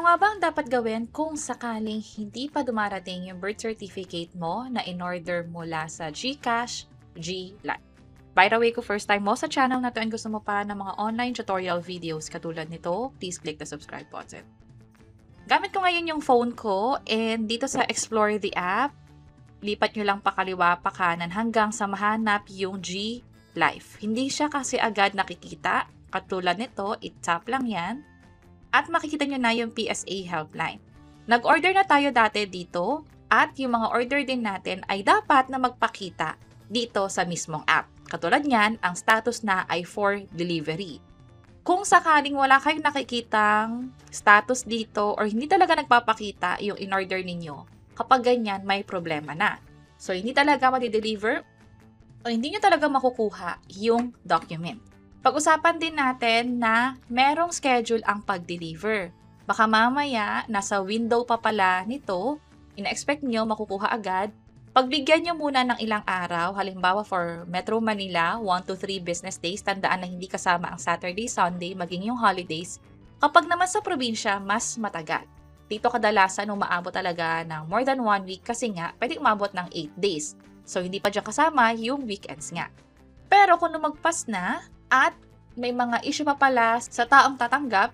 Ano nga ba ang dapat gawin kung sakaling hindi pa dumarating yung birth certificate mo na in-order mula sa GCash, GLife? By the way, kung first time mo sa channel na to and gusto mo pa ng mga online tutorial videos katulad nito, please click the subscribe button. Gamit ko ngayon yung phone ko and dito sa Explore the app, lipat nyo lang pakaliwa pa kanan hanggang sa mahanap yung GLife. Hindi siya kasi agad nakikita. Katulad nito, i-tap lang yan. At makikita nyo na yung PSA helpline. Nag-order na tayo dati dito at yung mga order din natin ay dapat na magpakita dito sa mismong app. Katulad niyan, ang status na ay for delivery. Kung sakaling wala kayong nakikitang status dito or hindi talaga nagpapakita yung in-order ninyo, kapag ganyan may problema na. So hindi talaga madi-deliver o hindi nyo talaga makukuha yung document. Pag-usapan din natin na merong schedule ang pag-deliver. Baka mamaya, nasa window pa pala nito, ina-expect nyo makukuha agad. Pagbigyan nyo muna ng ilang araw, halimbawa for Metro Manila, 1 to 3 business days, tandaan na hindi kasama ang Saturday, Sunday, maging yung holidays. Kapag naman sa probinsya, mas matagal. Dito kadalasan umaabot talaga ng more than 1 week kasi nga, pwede umabot ng 8 days. So, hindi pa dyan kasama yung weekends nga. Pero kung lumagpas na, at may mga issue pa pala sa taong tatanggap,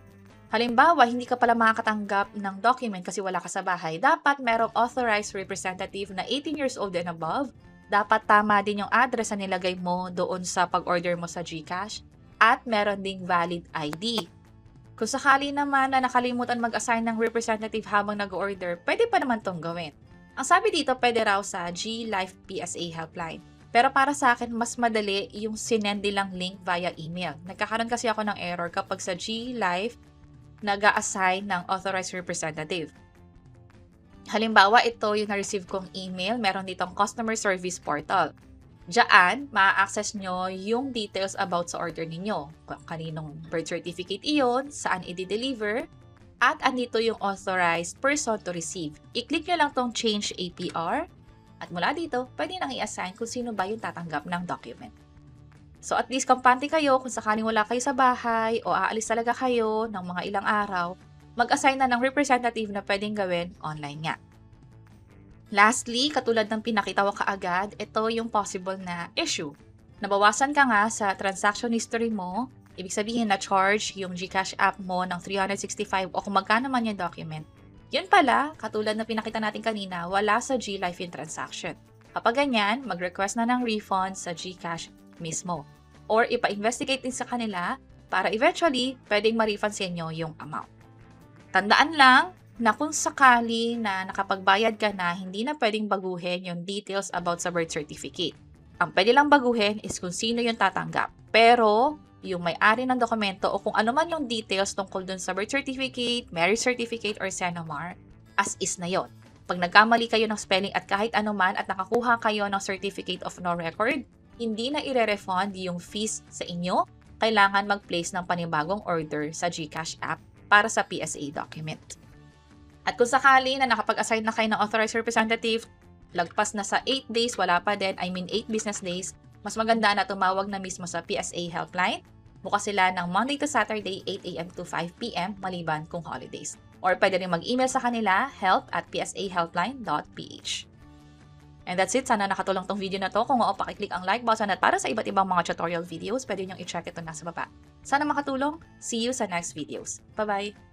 halimbawa, hindi ka pala makakatanggap ng document kasi wala ka sa bahay, dapat merong authorized representative na 18 years old and above. Dapat tama din yung address na nilagay mo doon sa pag-order mo sa GCash at meron ding valid ID. Kung sakali naman na nakalimutan mag-assign ng representative habang nag-order, pwede pa naman tong gawin. Ang sabi dito, pwede raw sa GLife PSA helpline. Pero para sa akin, mas madali yung sinend nilang link via email. Nagkakaroon kasi ako ng error kapag sa GLife nag-a-assign ng authorized representative. Halimbawa, ito yung na-receive kong email. Meron ditong customer service portal. Diyan, ma-access nyo yung details about sa order ninyo. Kung kaninong birth certificate iyon, saan i-deliver, at andito yung authorized person to receive. I-click nyo lang tong change APR. At mula dito, pwede nang i-assign kung sino ba yung tatanggap ng document. So at least kampante kayo kung sakaling wala kayo sa bahay o aalis talaga kayo ng mga ilang araw, mag-assign na ng representative na pwedeng gawin online nga. Lastly, katulad ng pinakita ko kaagad, ito yung possible na issue. Nabawasan ka nga sa transaction history mo, ibig sabihin na charge yung GCash app mo ng 365 o kung magkano man yung document. Yun pala, katulad na pinakita natin kanina, wala sa GLife yung transaction. Kapag ganyan, mag-request na ng refund sa GCash mismo. Or ipa-investigate din sa kanila para eventually, pwedeng ma-refund sa inyo yung amount. Tandaan lang na kung sakali na nakapagbayad ka na, hindi na pwedeng baguhin yung details about sa birth certificate. Ang pwede lang baguhin is kung sino yung tatanggap. Pero, yung may-ari ng dokumento o kung ano man yung details tungkol dun sa birth certificate, marriage certificate, or SENOMAR, as is na yon. Pag nagkamali kayo ng spelling at kahit ano man at nakakuha kayo ng certificate of no record, hindi na ire-refund yung fees sa inyo, kailangan mag-place ng panibagong order sa GCash app para sa PSA document. At kung sakali na nakapag-assign na kayo ng authorized representative, lagpas na sa 8 days, wala pa din, 8 business days, mas maganda na tumawag na mismo sa PSA helpline. Bukas sila ng Monday to Saturday, 8 a.m. to 5 p.m. maliban kung holidays. Or pwede rin mag-email sa kanila, help@psahelpline.ph. And that's it. Sana nakatulong tong video na to. Kung oo, pakiclick ang like button at para sa iba't ibang mga tutorial videos, pwede nyo i-check ito nasa baba. Sana makatulong. See you sa next videos. Bye-bye!